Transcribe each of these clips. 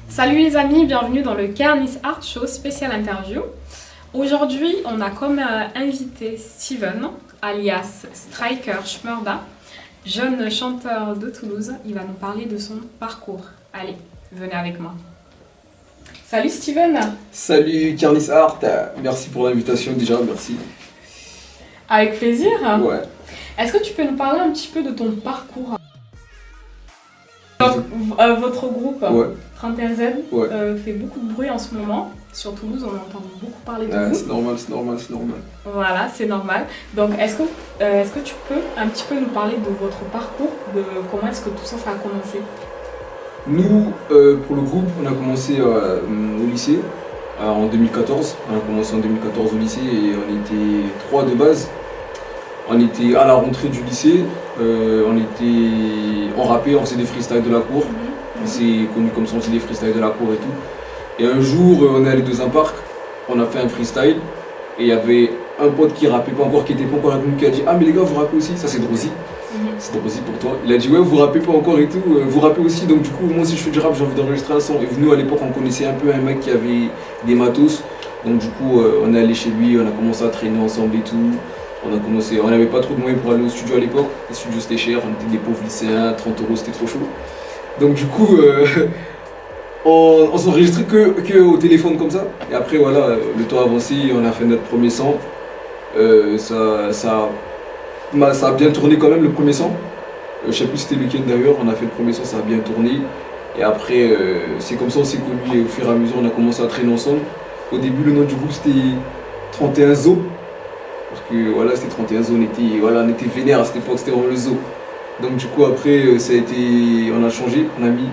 Salut les amis, bienvenue dans le Kernis Art Show spécial interview. Aujourd'hui, on a comme invité Steven, alias Striker Schmurda, jeune chanteur de Toulouse. Il va nous parler de son parcours. Allez, venez avec moi. Salut Steven. Salut Kernis Art, merci pour l'invitation déjà, merci. Avec plaisir. Ouais. Est-ce que tu peux nous parler un petit peu de ton parcours? Votre groupe, Ouais. 31Z, Ouais. fait beaucoup de bruit en ce moment. Sur Toulouse, on entend beaucoup parler de vous. C'est normal, c'est normal, c'est normal. Voilà, c'est normal. Donc, est-ce que tu peux un petit peu nous parler de votre parcours, de comment est-ce que tout ça, ça a commencé? Nous, pour le groupe, on a commencé au lycée en 2014. On a commencé en 2014 au lycée et on était 3 de base. On était à la rentrée du lycée, on rappait, on faisait des freestyles de la cour. On s'est connu comme ça, on faisait des freestyles de la cour et tout. Et un jour, on est allé dans un parc, on a fait un freestyle. Et il y avait un pote qui rappait pas encore, qui était pas encore venu, qui a dit: ah mais les gars, vous rappez aussi? Ça c'est Drosy. C'est Drosy pour toi. Il a dit: ouais, vous rappez pas encore et tout, vous rappez aussi. Donc du coup, moi aussi je fais du rap, j'ai envie d'enregistrer un son. Et nous à l'époque, on connaissait un peu un mec qui avait des matos. Donc du coup, on est allé chez lui, on a commencé à traîner ensemble et tout. On n'avait pas trop de moyens pour aller au studio à l'époque. Les studios c'était cher, on était des pauvres lycéens, 30 € c'était trop chaud. Donc du coup, on s'enregistrait que au téléphone comme ça. Et après voilà, le temps avancé, on a fait notre premier son. Ça a bien tourné quand même le premier son. Je sais plus si c'était lequel d'ailleurs, on a fait le premier son, ça a bien tourné. Et après, c'est comme ça on s'est connus et au fur et à mesure on a commencé à traîner ensemble. Au début le nom du groupe c'était 31 Zo. Parce que voilà, c'était 31 Zo, on était vénère à cette époque, c'était vraiment le Zo. Donc du coup après, on a changé, on a mis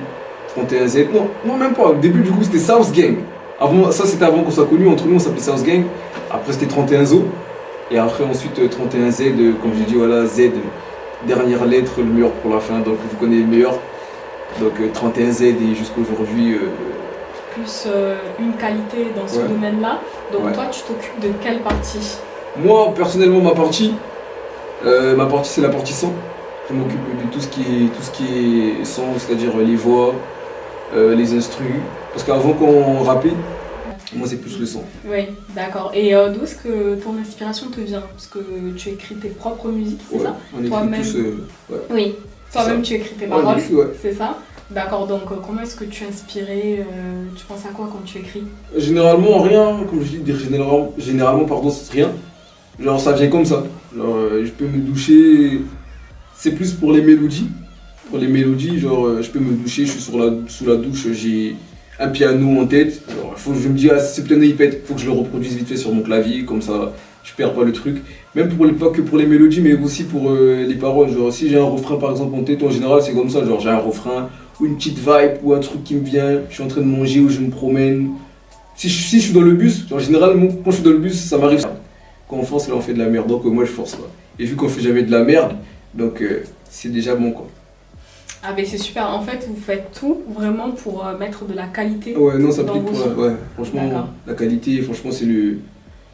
31Z. Non même pas, au début du coup c'était South Gang. Ça c'était avant qu'on soit connus, entre nous on s'appelait South Gang. Après c'était 31 Zo. Et après ensuite 31Z, comme j'ai dit, voilà, Z, dernière lettre, le meilleur pour la fin, donc vous connaissez le meilleur. Donc 31Z et jusqu'à aujourd'hui. Plus une qualité dans ce domaine-là. Donc toi, tu t'occupes de quelle partie? Moi personnellement, ma partie c'est la partie son. Je m'occupe de tout ce qui est son, c'est-à-dire les voix, les instrus. Parce qu'avant qu'on rappait, moi c'est plus le son. Oui, d'accord. Et d'où est-ce que ton inspiration te vient? Parce que tu écris tes propres musiques, c'est ça? On écrit tous, Oui, toi-même tu écris tes paroles, c'est ça? D'accord, donc comment est-ce que tu es inspiré? Tu penses à quoi quand tu écris? Généralement rien, comme je dis, généralement pardon, c'est rien. Genre ça vient comme ça. Genre je peux me doucher, c'est plus pour les mélodies. Pour les mélodies, genre je peux me doucher, je suis sous la douche, j'ai un piano en tête. Alors je me dis, ah si ce piano il pète, faut que je le reproduise vite fait sur mon clavier, comme ça je perds pas le truc. Même pas que pour les mélodies, mais aussi pour les paroles. Genre si j'ai un refrain par exemple en tête, en général c'est comme ça, genre j'ai un refrain ou une petite vibe ou un truc qui me vient, je suis en train de manger ou je me promène. Si je suis dans le bus, genre généralement quand je suis dans le bus, ça m'arrive. Quand on force, là on fait de la merde, donc moi je force pas. Et vu qu'on fait jamais de la merde, donc c'est déjà bon quoi. Ah ben c'est super, en fait vous faites tout vraiment pour mettre de la qualité. Ouais, non ça plaît franchement la qualité, franchement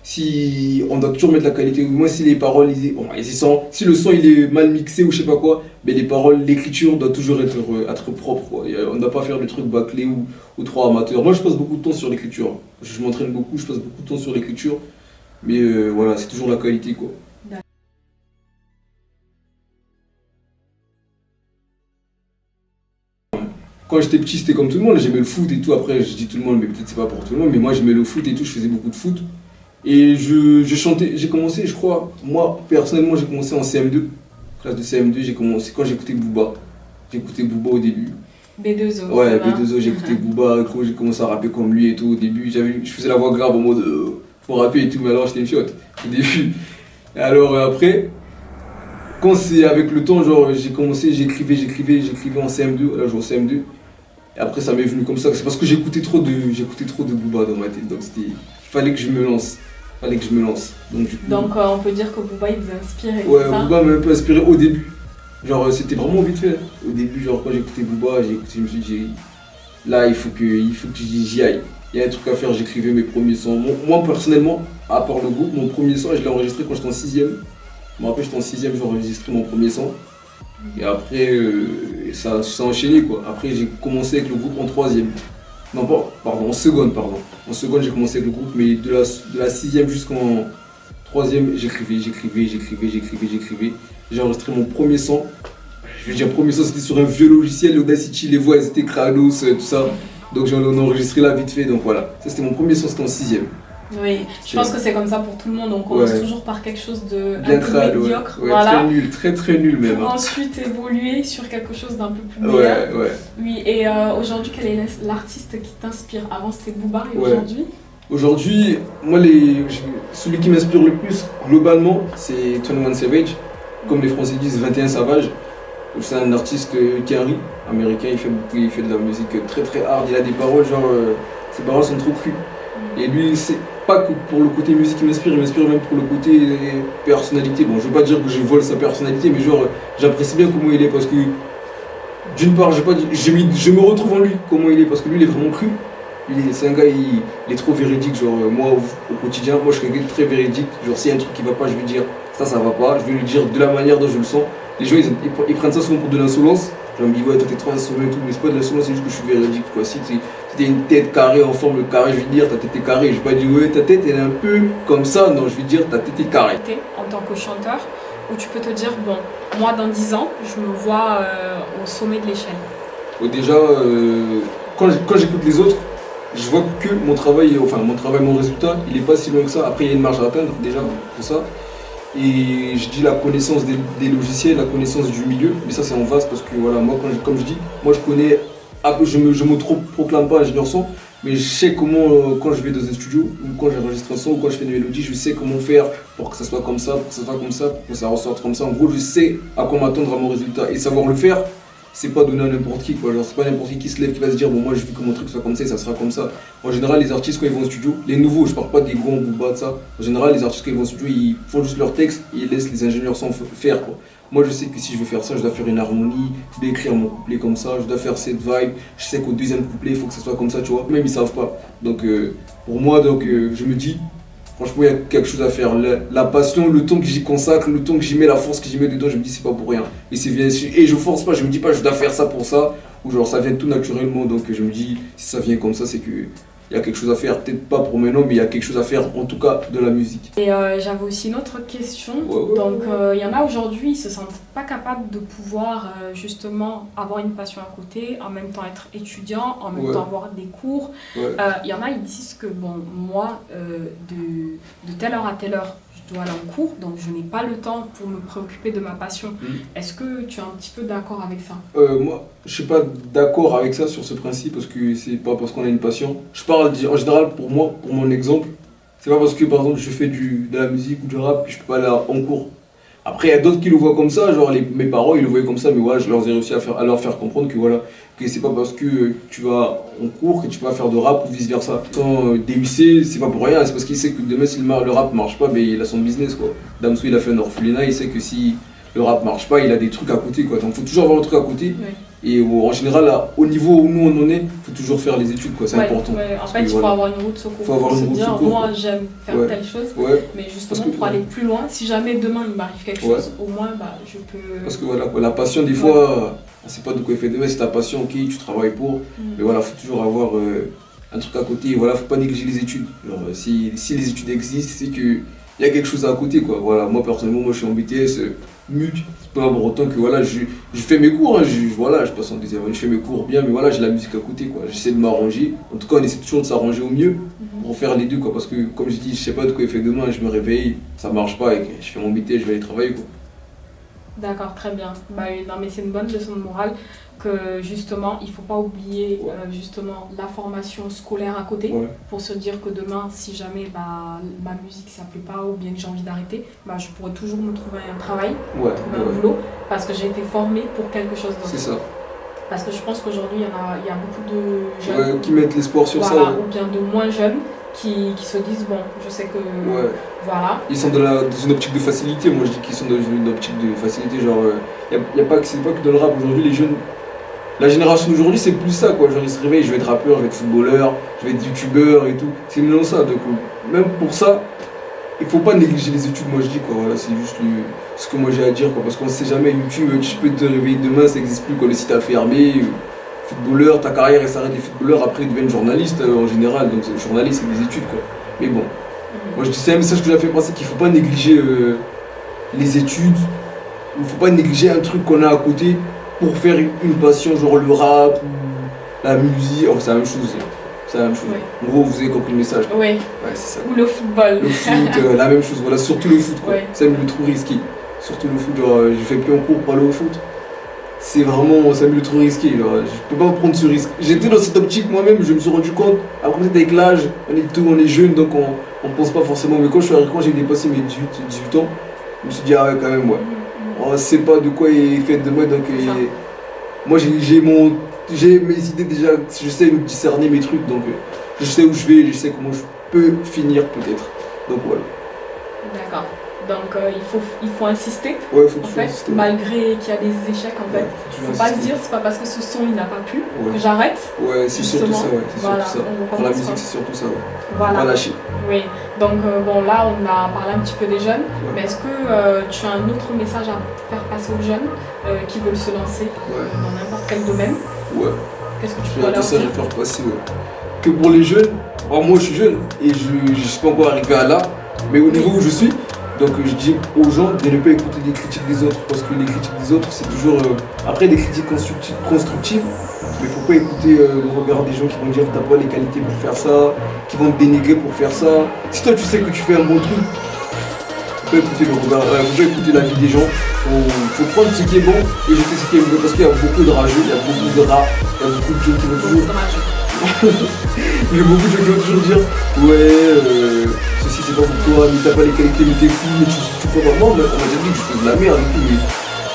si on doit toujours mettre la qualité, moi si les paroles, si le son il est mal mixé ou je sais pas quoi, mais les paroles, l'écriture doit toujours être propre quoi. On ne doit pas faire le truc bâclé ou trop amateur. Moi je passe beaucoup de temps sur l'écriture, je m'entraîne beaucoup, je passe beaucoup de temps sur l'écriture, mais voilà, c'est toujours la qualité quoi. Quand j'étais petit, c'était comme tout le monde, j'aimais le foot et tout. Après, je dis tout le monde, mais peut-être c'est pas pour tout le monde, mais moi j'aimais le foot et tout, je faisais beaucoup de foot. Et je chantais, j'ai commencé, je crois, moi personnellement, j'ai commencé en CM2, classe de CM2, j'ai commencé quand j'écoutais Booba. J'écoutais Booba au début. B2O. Ouais, B2O, j'écoutais Booba, quand j'ai commencé à rapper comme lui et tout. Au début, je faisais la voix grave en mode pour rapper et tout, mais alors j'étais une fiotte au début. Et alors après, quand c'est avec le temps, genre j'ai commencé, j'écrivais en CM2, là je suis en CM2. Et après ça m'est venu comme ça, c'est parce que j'écoutais trop de Booba dans ma tête, donc fallait que je me lance. Donc on peut dire que Booba il vous a inspiré. Ouais, Booba m'a un peu inspiré au début. Genre c'était vraiment vite fait. Au début, genre quand j'écoutais Booba, je me suis dit là il faut que j'y aille. il y a un truc à faire, j'écrivais mes premiers sons. Moi personnellement, à part le groupe, mon premier son, je l'ai enregistré quand j'étais en 6ème. Je me rappelle, j'étais en 6ème, j'ai enregistré mon premier son. Et après, ça s'est enchaîné quoi. Après, j'ai commencé avec le groupe en 3ème. Non, pardon, en seconde, pardon. En seconde, j'ai commencé avec le groupe, mais de la 6ème jusqu'en 3ème, j'écrivais. J'ai enregistré mon premier son. Je veux dire, premier son, c'était sur un vieux logiciel, Audacity, les voix, elles étaient Kratos, tout ça. Donc j'en ai enregistré là vite fait, donc voilà. Ça, c'était mon premier son, c'était en 6ème. Oui, je pense que c'est comme ça pour tout le monde. On commence toujours par quelque chose de bien un peu médiocre, ouais, très nul, très nul même. Pour ensuite évoluer sur quelque chose d'un peu plus meilleur. Oui, et aujourd'hui, quel est l'artiste qui t'inspire? Avant, c'était Booba, et aujourd'hui? Aujourd'hui, moi, celui qui m'inspire le plus, globalement, c'est 21 Savage. Comme les Français disent, 21 Savage. C'est un artiste qui arrive, américain, il fait de la musique très très hard. Il a des paroles, genre, ses paroles sont trop crues. Et lui, c'est pas que pour le côté musique qui m'inspire, il m'inspire même pour le côté personnalité. Bon, je veux pas dire que je vole sa personnalité, mais genre, j'apprécie bien comment il est parce que, d'une part, je me retrouve en lui, comment il est, parce que lui, il est vraiment cru. C'est un gars, il est trop véridique, genre, moi, au quotidien, moi, je suis quelqu'un de très véridique. Genre, s'il y a un truc qui va pas, je vais dire, ça va pas, je vais lui dire de la manière dont je le sens. Les gens, ils prennent ça souvent pour de l'insolence. Je me dis, ouais, toi, t'es trop insolent et tout, mais c'est pas de l'insolence, c'est juste que je suis véridique, quoi. Si t'as une tête carrée en forme de carré, je vais dire ta tête est carrée. Je vais pas dire ouais ta tête elle est un peu comme ça, non je vais dire ta tête est carrée. En tant que chanteur, où tu peux te dire bon, moi dans 10 ans, je me vois au sommet de l'échelle. Déjà, quand j'écoute les autres, je vois que mon résultat, il est pas si loin que ça. Après il y a une marge à atteindre déjà pour ça. Et je dis la connaissance des logiciels, la connaissance du milieu, mais ça c'est en vaste parce que voilà, moi comme je dis, moi je connais. Je me proclame pas ingénieur son, mais je sais comment, quand je vais dans un studio, ou quand j'enregistre un son, ou quand je fais une mélodie, je sais comment faire pour que ça soit comme ça, pour que ça soit comme ça, pour que ça ressorte comme ça. En gros, je sais à quoi m'attendre à mon résultat. Et savoir le faire, c'est pas donné à n'importe qui, quoi. Genre, c'est pas n'importe qui se lève qui va se dire, bon, moi, je veux que mon truc soit comme ça et ça sera comme ça. En général, les artistes, quand ils vont au studio, les nouveaux, je parle pas des grands Booba de ça. En général, les artistes, quand ils vont au studio, ils font juste leur texte et ils laissent les ingénieurs sans faire, quoi. Moi je sais que si je veux faire ça, je dois faire une harmonie, d'écrire mon couplet comme ça, je dois faire cette vibe, je sais qu'au deuxième couplet il faut que ça soit comme ça, tu vois. Même ils savent pas. Donc pour moi, je me dis, franchement il y a quelque chose à faire. La passion, le temps que j'y consacre, le temps que j'y mets, la force que j'y mets dedans, je me dis c'est pas pour rien. Et je force pas, je me dis pas je dois faire ça pour ça, ou genre ça vient tout naturellement, donc je me dis si ça vient comme ça c'est que il y a quelque chose à faire, peut-être pas pour maintenant, mais il y a quelque chose à faire, en tout cas, de la musique. Et j'avais aussi une autre question. Donc, il y en a aujourd'hui, ils se sentent pas capables de pouvoir justement avoir une passion à côté, en même temps être étudiant, en même temps avoir des cours. Il y en a, ils disent que, bon, moi, de telle heure à telle heure, je dois aller en cours, donc je n'ai pas le temps pour me préoccuper de ma passion. Est-ce que tu es un petit peu d'accord avec ça? Moi, je suis pas d'accord avec ça sur ce principe parce que c'est pas parce qu'on a une passion. Je parle en général pour moi, pour mon exemple. C'est pas parce que par exemple je fais de la musique ou du rap que je peux pas aller en cours. Après, il y a d'autres qui le voient comme ça, genre mes parents ils le voyaient comme ça, mais voilà, je leur ai réussi à leur faire comprendre que voilà, que c'est pas parce que tu vas en cours que tu vas faire de rap ou vice versa. Quand DUC, c'est pas pour rien, c'est parce qu'il sait que demain si le rap marche pas, ben, il a son business quoi. Damso il a fait un orphelinat, il sait que si le rap marche pas, il a des trucs à côté quoi. Donc faut toujours avoir un truc à côté. Et en général, là, au niveau où nous on en est, il faut toujours faire les études, quoi. C'est important. En fait, il faut avoir une route de secours. Faut avoir une route de secours. Moi, j'aime faire telle chose, mais justement pour aller plus loin, si jamais demain il m'arrive quelque chose, au moins je peux. Parce que voilà, la passion, des fois, on sait pas de quoi il fait demain. C'est ta passion, ok, tu travailles pour. Mais voilà, faut toujours avoir un truc à côté. Et voilà, faut pas négliger les études. Genre, si les études existent, c'est qu'il y a quelque chose à côté, quoi. Voilà, moi personnellement, je suis en BTS. MUC, c'est pas pour autant que voilà, je fais mes cours, hein, je passe en deuxième année, je fais mes cours bien, mais voilà, j'ai la musique à côté, quoi. J'essaie de m'arranger. En tout cas, on essaie toujours de s'arranger au mieux pour faire les deux, quoi. Parce que, comme je dis, je sais pas de quoi il fait demain, je me réveille, ça marche pas, et je fais mon BT, je vais aller travailler, quoi. D'accord, très bien. Non, mais c'est une bonne leçon de morale que justement, il ne faut pas oublier justement la formation scolaire à côté pour se dire que demain, si jamais ma musique ça ne plaît pas ou bien que j'ai envie d'arrêter, je pourrais toujours me trouver un travail, un boulot, parce que j'ai été formée pour quelque chose d'autre. C'est ça. Parce que je pense qu'aujourd'hui, il y a beaucoup de jeunes qui mettent l'espoir sur ça. Ou bien de moins jeunes qui se disent, bon, je sais que voilà. Ils sont dans une optique de facilité, moi je dis qu'ils sont dans une optique de facilité, genre, c'est pas que dans le rap, aujourd'hui les jeunes, La génération d'aujourd'hui, c'est plus ça, quoi. Genre, ils se réveillent, je vais être rappeur, je vais être footballeur, je vais être youtubeur et tout. C'est maintenant ça, donc même pour ça, il faut pas négliger les études, moi je dis, quoi. Voilà, c'est juste ce que moi j'ai à dire, quoi. Parce qu'on sait jamais, YouTube, tu peux te réveiller demain, ça n'existe plus, quoi. Le site a fermé, footballeur, ta carrière elle s'arrête des footballeurs, après ils deviennent journalistes en général, donc journaliste c'est des études, quoi. Mais bon, moi je dis, c'est un message que j'ai fait passer qu'il faut pas négliger les études, il faut pas négliger un truc qu'on a à côté pour faire une passion, genre le rap ou la musique, oh, c'est la même chose. C'est la même chose. Ouais. En gros, vous avez compris le message. Oui. Ouais, c'est ça. Ou le football. Le foot, la même chose, voilà, surtout le foot, quoi. Ouais. C'est le trop risqué. Surtout le foot, genre, j'ai fait plus en cours pour aller au foot. C'est vraiment, ça me le trop risqué, genre, je peux pas prendre ce risque. J'étais dans cette optique moi-même, je me suis rendu compte, après peut-être avec l'âge, on est jeune, donc on pense pas forcément, mais quand j'ai dépassé mes 18 ans, je me suis dit, ah ouais, quand même, ouais. On sait pas de quoi il est fait demain, donc moi j'ai mes idées déjà, je sais où discerner mes trucs, donc je sais où je vais, je sais comment je peux finir peut-être. Donc voilà. D'accord. Donc il faut insister, Ouais, faut en toujours fait, insister. malgré qu'il y a des échecs en fait. Ouais, faut Faut toujours pas se insister. dire c'est pas parce que ce son il n'a pas pu Ouais. que j'arrête. Ouais, c'est surtout Justement, ça, ouais, c'est voilà, surtout ça. on Pour la recommence musique, pas. c'est surtout ça, ouais. Voilà. Pas lâcher. Oui. Donc bon là on a parlé un petit peu des jeunes, Ouais. mais est-ce que tu as un autre message à faire passer aux jeunes qui veulent se lancer Ouais. dans n'importe quel domaine? Ouais. Qu'est-ce que tu J'ai peux un leur message dire? à faire passer, ouais. Que pour les jeunes, alors moi je suis jeune et je suis pas encore arrivé à là, mais au niveau où je suis, donc je dis aux gens de ne pas écouter les critiques des autres, parce que les critiques des autres c'est toujours après des critiques constructives, mais faut pas écouter le regard des gens qui vont dire t'as pas les qualités pour faire ça, qui vont te dénigrer pour faire ça. Si toi tu sais que tu fais un bon truc, faut pas écouter le regard, faut pas écouter l'avis des gens, faut prendre ce qui est bon et jeter ce qui est mauvais, parce qu'il y a beaucoup de rageux, il y a beaucoup de rats, il y a beaucoup de gens qui vont toujours Dommage. il y a beaucoup de gens qui vont toujours dire ouais, ceci c'est pas pour toi, mais t'as pas les qualités, mais t'es fou, mais tu crois pas. Moi, on m'a déjà dit que je fais de la merde et tout, mais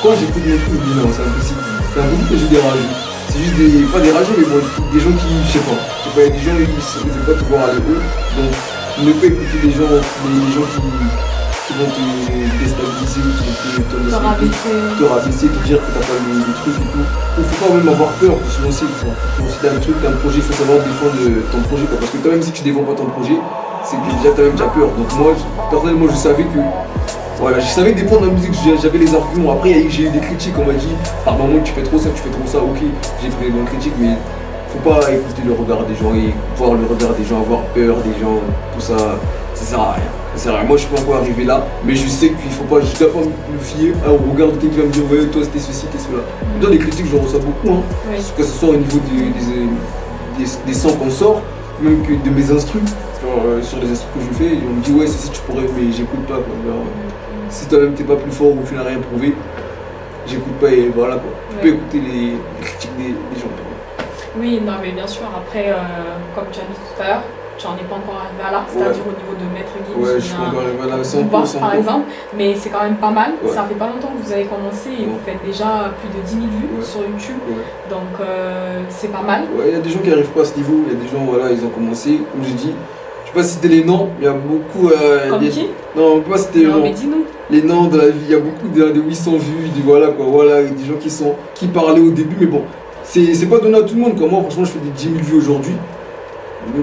quand j'écoute mon truc, je me dis non, c'est impossible. C'est impossible que j'ai des rageux. C'est juste pas des rageux, mais bon, des gens qui, je sais pas, il y a des gens qui ne veulent pas te voir aller haut, donc ne pas écouter les gens qui vont te déstabiliser ou qui vont te rabaisser, te dire que t'as pas le truc et tout. Il faut pas même avoir peur de se lancer. Pour si t'as un truc, t'as un projet, il faut savoir défendre ton projet, quoi. Parce que toi même si tu défends pas ton projet, c'est que déjà t'as même déjà peur. Donc moi, personnellement, je savais que voilà, je savais défendre la musique, j'avais les arguments. Après j'ai eu des critiques, on m'a dit par moment tu fais trop ça, ok, j'ai pris des bonnes critiques, mais faut pas écouter le regard des gens et voir le regard des gens, avoir peur des gens, tout ça, ça sert à rien. Ça sert à rien. Moi je suis pas encore arrivé là, mais je sais qu'il faut pas, je dois pas me fier au regard de quelqu'un qui va me dire ouais toi c'était ceci, t'es cela. Dans les critiques j'en reçois beaucoup, hein. Oui. Que ce soit au niveau des sons qu'on sort, même que de mes instrus, genre sur les instrus que je fais, et on me dit ouais ceci tu pourrais, mais j'écoute pas quoi. Genre, si toi-même t'es pas plus fort ou tu n'as rien prouvé, j'écoute pas et voilà quoi. Tu peux écouter les critiques des gens. Oui, non, mais bien sûr, après, comme tu as dit tout à l'heure, tu n'en es pas encore arrivé à là, c'est-à-dire au niveau de Maître Gims, Ouais, je suis pas encore arrivé à là, sans Boss, par cours. exemple, mais c'est quand même pas mal. Ouais. Ça fait pas longtemps que vous avez commencé et Ouais. vous faites déjà plus de 10 000 vues Ouais. sur YouTube, Ouais. donc c'est pas mal. Ouais, il y a des gens qui arrivent pas à ce niveau, il y a des gens, voilà, ils ont commencé, comme j'ai dit, je sais pas citer les noms, mais il y a beaucoup. Comme qui? Non, on peut pas citer les Non, noms. mais dis-nous. Les noms de la vie, il y a beaucoup de 800 vues, voilà quoi, voilà, des gens qui parlaient au début, mais bon, c'est pas donné à tout le monde, quoi. Moi franchement je fais des 10 000 vues aujourd'hui,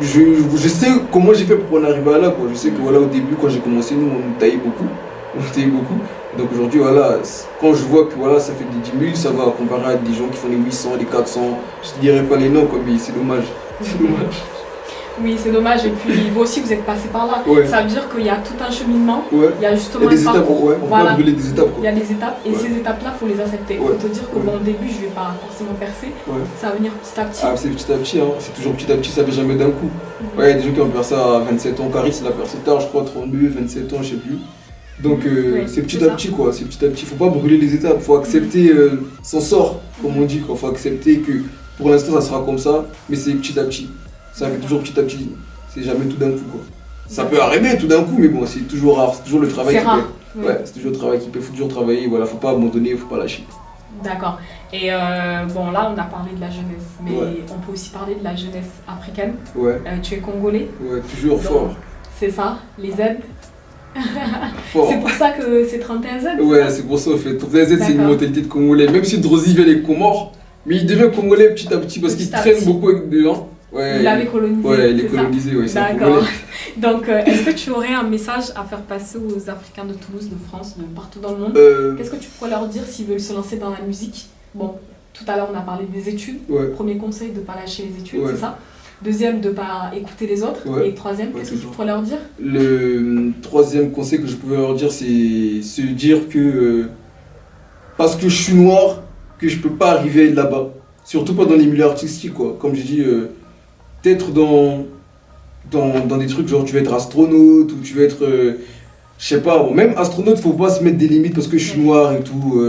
je sais comment j'ai fait pour en arriver à là, quoi. Je sais que voilà, au début quand j'ai commencé, nous on taillait beaucoup, donc aujourd'hui voilà, quand je vois que voilà ça fait des 10 000, ça va comparer à des gens qui font les 800, les 400, je te dirais pas les noms quoi, mais c'est dommage, c'est dommage. Oui, c'est dommage, et puis vous aussi vous êtes passé par là. Ouais. Ça veut dire qu'il y a tout un cheminement, Ouais. il y a Il y justement a des un étapes, parcours. ouais, on peut Voilà. pas brûler des étapes Il y quoi. a des étapes, et Ouais. ces étapes-là, il faut les accepter. Il Ouais. faut te dire que Ouais. bon, au début, je vais pas forcément percer, Ouais. ça va venir petit à petit. Ah, c'est petit à petit, hein. C'est toujours petit à petit, ça fait jamais d'un coup. Ouais, il y a des gens qui ont percé à 27 ans, Caris il a percé tard, je crois 32, 27 ans, je sais plus. Donc Oui, c'est petit c'est à ça. petit quoi, c'est petit à petit, faut pas brûler les étapes, faut accepter son sort, comme on dit quoi, faut accepter que pour l'instant ça sera comme ça, mais c'est petit à petit. Ça fait toujours petit à petit, c'est jamais tout d'un coup quoi. Ça peut arriver tout d'un coup, mais bon, c'est toujours rare, c'est toujours le travail C'est qui rare. paie. Oui. Ouais, c'est toujours le travail qui paie, faut toujours travailler, voilà, faut pas abandonner, faut pas lâcher. D'accord. Et bon, là, on a parlé de la jeunesse, mais Ouais. on peut aussi parler de la jeunesse africaine. Ouais, Tu es congolais, ouais, toujours Donc, fort. c'est ça, les Z. Fort. C'est pour ça que c'est 31 Z. Ouais, c'est pour ça en fait. Pour Z, c'est une D'accord. mentalité de Congolais. Même si Drozi vient des Comores, Mais il devient congolais petit à petit parce qu'il Petit à traîne petit. beaucoup avec des gens. Ouais, Il l'avait colonisé. ouais, il est c'est ça colonisé, ouais, c'est un D'accord. congolais. Donc, est-ce que tu aurais un message à faire passer aux Africains de Toulouse, de France, de partout dans le monde? Qu'est-ce que tu pourrais leur dire s'ils veulent se lancer dans la musique? Bon, tout à l'heure, on a parlé des études. Ouais. Premier conseil, de ne pas lâcher les études, Ouais. c'est ça? Deuxième, de ne pas écouter les autres. Ouais. Et troisième, Ouais, qu'est-ce que tu toujours. pourrais leur dire? Le troisième conseil que je pouvais leur dire, c'est se dire que parce que je suis noir, que je peux pas arriver là-bas. Surtout pas dans les milieux artistiques, quoi. Comme j'ai dit, peut-être dans des trucs genre tu vas être astronaute ou tu vas être, je sais pas, bon, même astronaute, faut pas se mettre des limites parce que je suis noir et tout.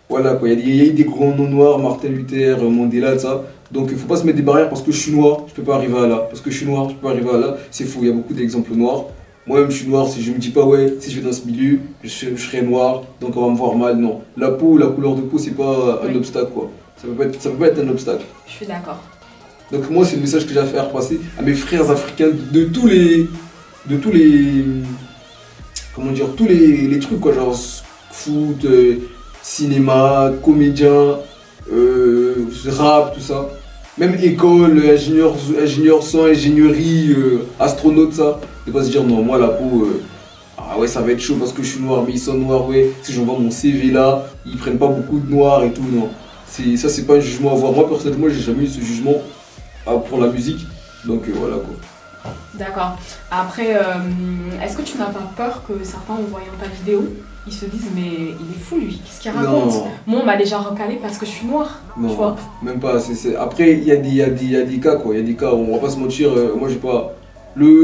Voilà, quoi. Il y a eu des grands noms noirs, Martin Luther, Mandela, tout ça. Donc il faut pas se mettre des barrières parce que je suis noir, je peux pas arriver à là. Parce que je suis noir, je peux pas arriver à là. C'est faux, il y a beaucoup d'exemples noirs. Moi-même, je suis noir, si je me dis pas, ouais, si je vais dans ce milieu, je serai noir, donc on va me voir mal. Non. La peau, la couleur de peau, c'est pas un Oui. obstacle, quoi. Ça peut pas être un obstacle. Je suis d'accord. Donc moi, c'est le message que j'ai à faire passer à mes frères africains de tous les, comment dire, tous les trucs, quoi, genre foot, cinéma, comédien, rap, tout ça. Même école, ingénieur son, ingénierie, astronaute, ça. De pas se dire, non, moi, la peau, ah ouais, ça va être chaud parce que je suis noir, mais ils sont noirs, ouais. Si j'envoie mon CV là, ils prennent pas beaucoup de noirs et tout, non. Ça, c'est pas un jugement à avoir. Moi, personnellement, j'ai jamais eu ce jugement pour la musique. Donc voilà, quoi. D'accord. Après, est-ce que tu n'as pas peur que certains, en voyant ta vidéo, ils se disent mais il est fou lui, qu'est-ce qu'il raconte? Non. Moi on m'a déjà recalé parce que je suis noire, tu Non, vois. même pas. Après, il y a des cas, quoi. Il y a des cas, on va pas se mentir. Moi, j'ai pas.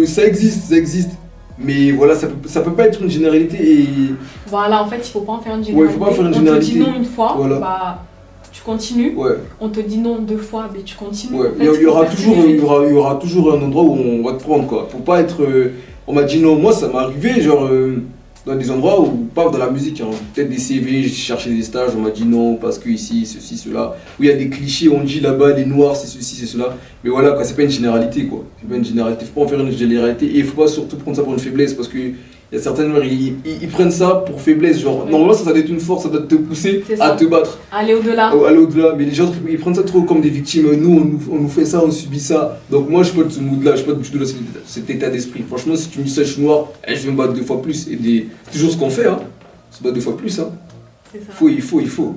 Ça existe. Mais voilà, ça peut pas être une généralité. Et Voilà, en fait, il faut pas en faire une Ouais, généralité. faut pas faire une On te généralité. dit non une fois, Voilà. bah tu continues. ouais, On te dit non deux fois, mais tu continues. ouais. En fait, Il y aura faut toujours, persévérer. il y aura toujours un endroit où on va te prendre, quoi. Faut pas être. On m'a dit non. Moi, ça m'est arrivé, genre. Dans des endroits où, pas dans la musique, hein, peut-être des CV, j'ai cherché des stages, on m'a dit non parce que ici, ceci, cela. Où il y a des clichés, on dit là-bas, les noirs, c'est ceci, c'est cela. Mais voilà, quoi, c'est pas une généralité, quoi. C'est pas une généralité, faut pas en faire une généralité. Et il faut pas surtout prendre ça pour une faiblesse parce que il y a certains noirs, ils prennent ça pour faiblesse. Genre, normalement, ça doit être une force, ça doit te pousser C'est à ça. te battre. Aller au-delà. Aller au-delà, mais les gens ils prennent ça trop comme des victimes. Nous, on nous fait ça, on subit ça. Donc, moi, je suis pas de ce mood-là, je suis pas du tout de cet état d'esprit. Franchement, si tu me dis ça, je suis noir, je vais me battre 2 fois plus. C'est toujours ce qu'on fait, hein. Se battre 2 fois plus, hein. C'est ça. Il faut.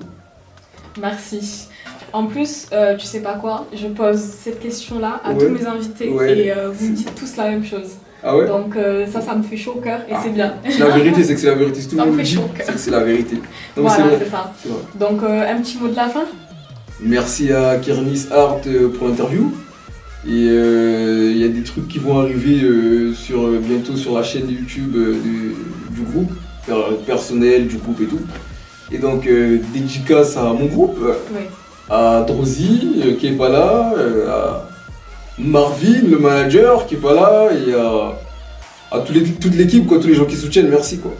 Merci. En plus, tu sais pas quoi, je pose cette question-là à Ouais. tous mes invités Ouais. et vous me dites tous la même chose. Ah ouais? Donc ça me fait chaud au cœur et Ah. c'est bien. C'est la vérité, c'est que c'est la vérité. Si tout le Ça me monde le fait dit, chaud au cœur. c'est que c'est la vérité. Donc, Voilà, c'est vrai. c'est ça. C'est vrai. Donc un petit mot de la fin? Merci à Kernis Art pour l'interview. Et il y a des trucs qui vont arriver bientôt sur la chaîne YouTube du groupe, personnel du groupe et tout. Et donc dédicace à mon groupe, Oui. à Drosy qui est pas là, à Marvin le manager qui est pas là et à toute l'équipe, quoi, tous les gens qui soutiennent, merci, quoi.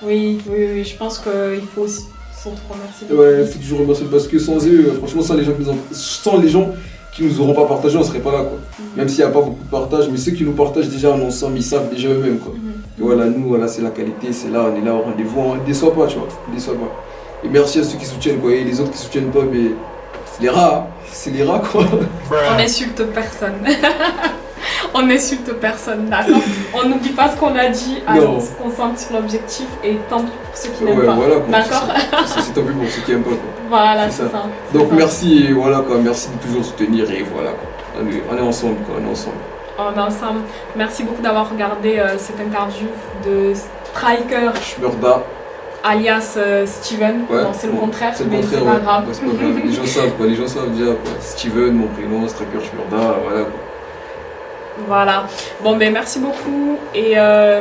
Oui, je pense qu'il faut aussi surtout remercier. Ouais, il faut toujours remercier parce que sans eux, franchement, sans les gens qui nous auront pas partagé, on serait pas là, quoi. Même s'il n'y a pas beaucoup de partage, mais ceux qui nous partagent déjà ensemble, ils savent déjà eux-mêmes, quoi. Et voilà, nous, voilà, c'est la qualité, c'est là, on est là au rendez-vous, on ne déçoit pas, tu vois, on ne déçoit pas. Et merci à ceux qui soutiennent, quoi, et les autres qui soutiennent pas, mais c'est les rats, hein. C'est les rats, quoi. On n'insulte personne. On n'insulte personne, d'accord? On n'oublie pas ce qu'on a dit, Non. on se concentre sur l'objectif et tant pis pour ceux qui Ouais, n'aiment pas. voilà, quoi. D'accord? C'est tant pis pour ceux qui aiment pas, quoi. Voilà, C'est c'est ça. ça. Donc c'est ça. merci, et voilà, quoi, merci de toujours soutenir, et voilà, quoi. On est ensemble, quoi, on est ensemble. On est ensemble. Merci beaucoup d'avoir regardé cette interview de Striker Shmurda, alias Steven. ouais. Non, c'est le bon, contraire, c'est le mais contraire, c'est pas ouais. grave. Ouais, c'est pas grave. Les gens savent, quoi, les gens savent déjà, quoi. Steven, mon prénom, Striker Shmurda, voilà, quoi. Voilà. Bon, ben merci beaucoup et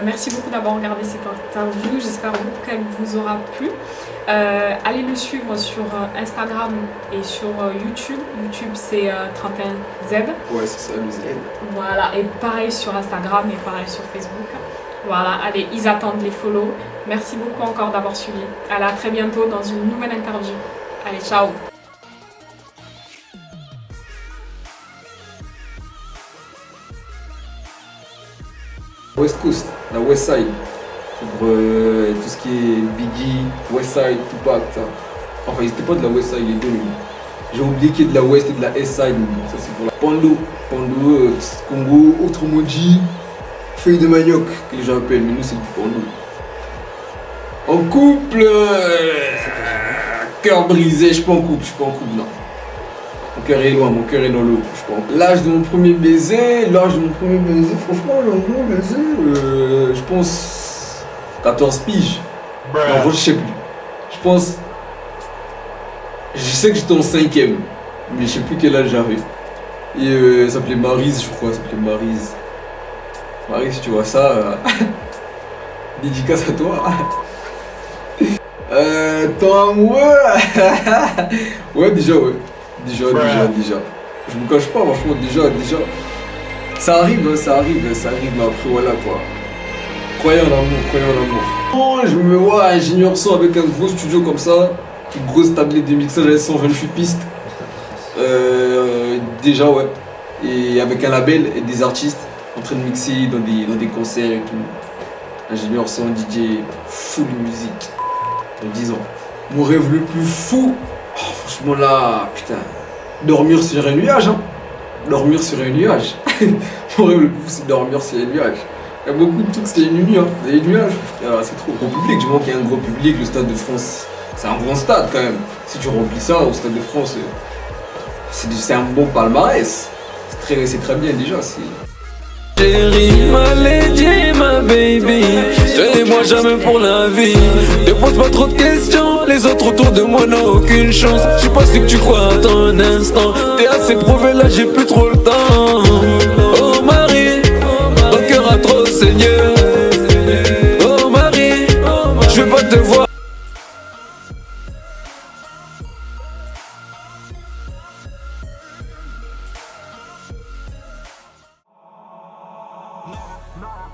merci beaucoup d'avoir regardé cette interview. J'espère qu'elle vous aura plu. Allez le suivre sur Instagram et sur YouTube. YouTube, c'est 31Z. Ouais, c'est ça, le Z. Voilà. Et pareil sur Instagram et pareil sur Facebook. Voilà. Allez, ils attendent les follow. Merci beaucoup encore d'avoir suivi. Allez, à très bientôt dans une nouvelle interview. Allez, ciao. West Coast, la West Side. Pour tout ce qui est Biggie, West Side, Tupac, ça. Enfin, ils étaient pas de la West Side, les deux, mais J'ai oublié qu'il y a de la West et de la East Side. Ça, c'est pour la Pando. Pando, Congo, autrement dit, feuille de manioc, que les gens appellent. Mais nous, c'est du Pando. En couple, cœur brisé, je suis pas en couple, non. Mon cœur est loin, mon cœur est dans l'eau, je suis pas en couple. L'âge de mon premier baiser, franchement, le gros baiser, je pense 14 piges. En vrai, je sais plus. Je sais que j'étais en 5ème, mais je sais plus quel âge j'avais. Et elle s'appelait Maryse, je crois, Maryse, tu vois ça, dédicace à toi. Temps amoureux. Ouais, déjà. Je me cache pas, franchement, déjà. Ça arrive, mais après, voilà, quoi. Croyez en l'amour. Oh, je me vois ingénieur son avec un gros studio comme ça, une grosse tablette de mixage avec 128 pistes. Déjà, ouais. Et avec un label et des artistes en train de mixer dans des concerts et tout. Ingénieur son, DJ, full musique. En 10 ans. Mon rêve le plus fou, franchement là, putain, dormir sur un nuage, hein. Mon rêve le plus fou, c'est dormir sur un nuage. Il y a beaucoup de trucs, c'est une nuit, hein. Les nuages, c'est trop. Au public, du moment qu'il y a un gros public, le Stade de France, c'est un grand stade quand même. Si tu remplis ça au Stade de France, c'est un bon palmarès. C'est très bien déjà. Chérie, ma lady, ma baby, toi et moi jamais pour la vie. Ne pose pas trop de questions, les autres autour de moi n'ont aucune chance. Je sais pas si tu crois, attends un instant. T'es assez prouvé là, j'ai plus trop le temps. Oh Marie, ton cœur a trop saigné.